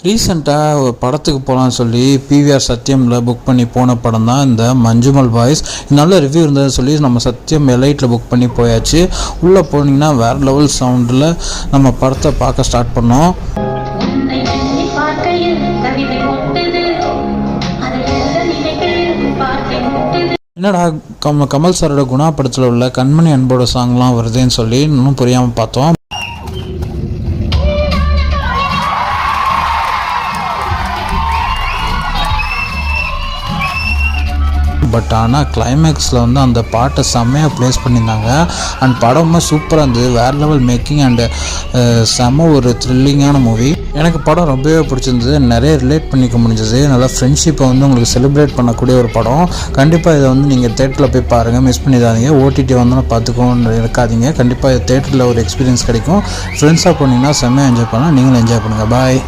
ரீசெண்டாக படத்துக்கு போகலான்னு சொல்லி பிவிஆர் சத்யமில் புக் பண்ணி போன படம் தான் இந்த மஞ்சுமல் பாய்ஸ். நல்ல ரிவ்யூ இருந்ததுன்னு சொல்லி நம்ம சத்யம் எலைட்டில் புக் பண்ணி போயாச்சு. உள்ளே போனீங்கன்னா வேறு லெவல் சவுண்டில் நம்ம படத்தை பார்க்க ஸ்டார்ட் பண்ணோம். என்னடா கமல் சாரோட குணா படத்தில் உள்ள கண்மணி அன்போட சாங்லாம் வருதுன்னு சொல்லி இன்னும் புரியாமல் பார்த்தோம். பட் ஆனால் கிளைமேக்ஸில் வந்து அந்த பாட்டை செம்மையாக ப்ளேஸ் பண்ணியிருந்தாங்க. அண்ட் படமும் சூப்பராக இருந்தது. வேறு லெவல் மேக்கிங் அண்டு செம்ம ஒரு த்ரில்லிங்கான மூவி. எனக்கு படம் ரொம்பவே பிடிச்சிருந்தது. நிறைய ரிலேட் பண்ணிக்க முடிஞ்சது. நல்லா ஃப்ரெண்ட்ஷிப்பை வந்து உங்களுக்கு செலிப்ரேட் பண்ணக்கூடிய ஒரு படம். கண்டிப்பாக இதை வந்து நீங்கள் தேட்டரில் போய் பாருங்கள், மிஸ் பண்ணிடாதீங்க. ஓடிடி வந்தாலும் பார்த்துக்கோன்னு இருக்காதீங்க. கண்டிப்பாக தேட்டரில் ஒரு எக்ஸ்பீரியன்ஸ் கிடைக்கும். ஃப்ரெண்ட்ஸாக போனீங்கன்னா செம்மையாக என்ஜாய் பண்ணலாம். நீங்களும் என்ஜாய் பண்ணுங்கள். பாய்.